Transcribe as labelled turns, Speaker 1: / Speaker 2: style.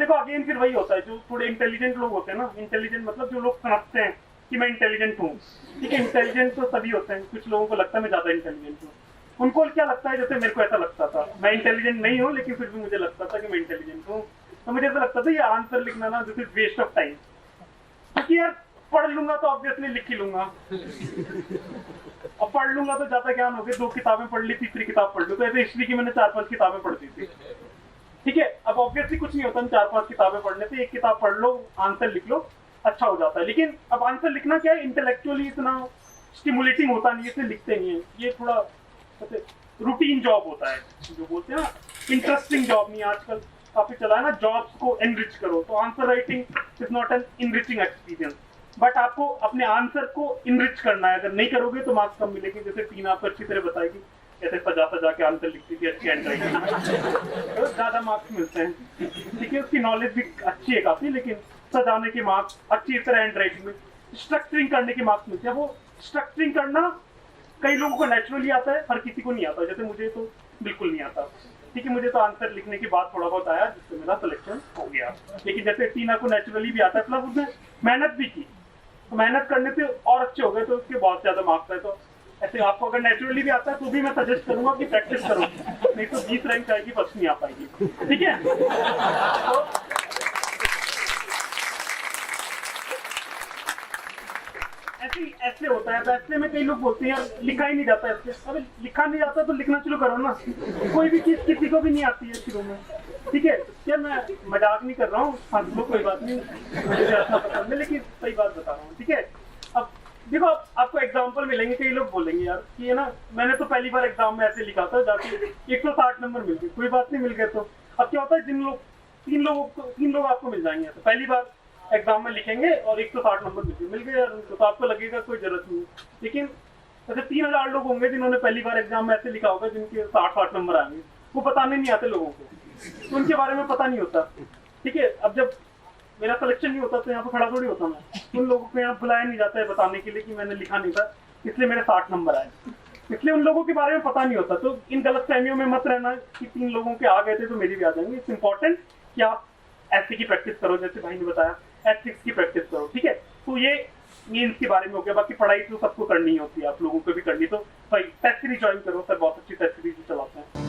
Speaker 1: देखो अगेन फिर वही होता है, जो थोड़े इंटेलिजेंट लोग होते हैं ना, इंटेलिजेंट मतलब जो लोग समझते हैं कि मैं इंटेलिजेंट हूँ, ठीक है, इंटेलिजेंट तो सभी होते हैं, कुछ लोगों को लगता है मैं ज्यादा इंटेलिजेंट हूँ, उनको क्या लगता है, जैसे मेरे को ऐसा लगता था, मैं इंटेलिजेंट नहीं हूँ लेकिन फिर भी मुझे लगता था कि मैं इंटेलिजेंट हूँ, तो मुझे ऐसा लगता था ये आंसर लिखना ना this is waste of time, क्योंकि यार पढ़ लूंगा तो ऑब्वियसली लिख ही लूंगा, और पढ़ लूंगा तो ज्यादा ज्ञान हो गया, 2 किताबें पढ़ ली, तीसरी किताब पढ़ लूं, तो ऐसे हिस्ट्री की मैंने 4-5 किताबें पढ़ दी थी, ठीक है। अब ऑब्वियसली कुछ नहीं होता 4-5 किताबें पढ़ने से, एक किताब पढ़ लो, आंसर लिख लो, अच्छा हो जाता है, लेकिन अब आंसर लिखना क्या है, इंटेलेक्चुअली इतना स्टिमुलेटिंग होता नहीं है, इसलिए लिखते नहीं है, ये थोड़ा रूटीन जॉब होता है, जो बोलते हैं ना इंटरेस्टिंग जॉब नहीं, आजकल काफी चला है ना जॉब्स को एनरिच करो, तो answer writing is not an enriching experience, but आपको अपने आंसर को इनरिच करना है, अगर नहीं करोगे तो मार्क्स कम मिलेंगे, जैसे टीना आपको अच्छी तरह बताएगी कैसे सजा सजा के आंसर लिखती थी अच्छी हैंड राइटिंग में, तो ज्यादा मार्क्स मिलते हैं, ठीक है, उसकी नॉलेज भी अच्छी है काफी, लेकिन सजाने के मार्क्स, अच्छी तरह हैंड राइटिंग में स्ट्रक्चरिंग करने के मार्क्स मिलते हैं, वो स्ट्रक्चरिंग करना कई लोगों को नेचुरली आता है, हर किसी को नहीं आता, जैसे मुझे तो बिल्कुल नहीं आता, ठीक है, मुझे तो आंसर लिखने के बाद थोड़ा बहुत आया जिससे मेरा सिलेक्शन हो गया, लेकिन जैसे टीना को नेचुरली भी आता है, प्लस उसने मेहनत भी की, तो मेहनत करने से और अच्छे हो गए, तो उसके बहुत ज्यादा मार्क्स है, तो ऐसे आपको अगर नेचुरली भी आता है तो भी मैं सजेस्ट करूंगा कि प्रैक्टिस करो, नहीं तो 20 रैंक आएगी, फर्स्ट नहीं आ पाएगी, ठीक है। तो ऐसे होता है, तो ऐसे में कई लोग बोलते हैं यार लिखा ही नहीं जाता ऐसे, अबे लिखा नहीं जाता तो लिखना शुरू करो ना, कोई भी चीज किसी को भी नहीं आती है शुरू में, ठीक है, क्या मैं मजाक नहीं कर रहा हूँ, हंस लो कोई बात नहीं, मुझे ऐसा पसंद है, लेकिन सही बात बता रहा हूँ, ठीक है। अब देखो आपको एग्जाम्पल मिलेंगे, कई लोग बोलेंगे यार कि है ना मैंने तो पहली बार एग्जाम में ऐसे लिखा था, जाके 160 नंबर मिल गए, कोई बात नहीं मिल गए, तो अब क्या होता है, तीन लोग आपको मिल जाएंगे, तो पहली बार एग्जाम में लिखेंगे और 160 नंबर मिल गए यार उनको, तो आपको लगेगा कोई जरूरत नहीं, लेकिन ऐसे 3000 लोग होंगे जिन्होंने पहली बार एग्जाम में ऐसे लिखा होगा जिनके 60 नंबर आएंगे, वो बताने नहीं आते लोगों को, तो उनके बारे में पता नहीं होता, ठीक है। अब जब मेरा सिलेक्शन नहीं होता तो यहाँ पे खड़ा थोड़ी होता मैं, उन लोगों को यहाँ बुलाया नहीं जाता है बताने के लिए कि मैंने लिखा नहीं था इसलिए मेरे 60 नंबर आए, इसलिए उन लोगों के बारे में पता नहीं होता, तो इन गलत फहमियों में मत रहना कि 3 लोगों के आ गए थे तो मेरी भी आ जाएंगे, इट्स इंपॉर्टेंट कि आप ऐसे की प्रैक्टिस करो, जैसे भाई ने बताया एथिक्स की प्रैक्टिस करो, ठीक है। तो ये मीन्स के बारे में हो गया, बाकी पढ़ाई तो सबको करनी होती है, आप लोगों को भी करनी, तो भाई टेस्ट सीरीज ज्वाइन करो सर, बहुत अच्छी टेस्ट सीरीज चलाते हैं।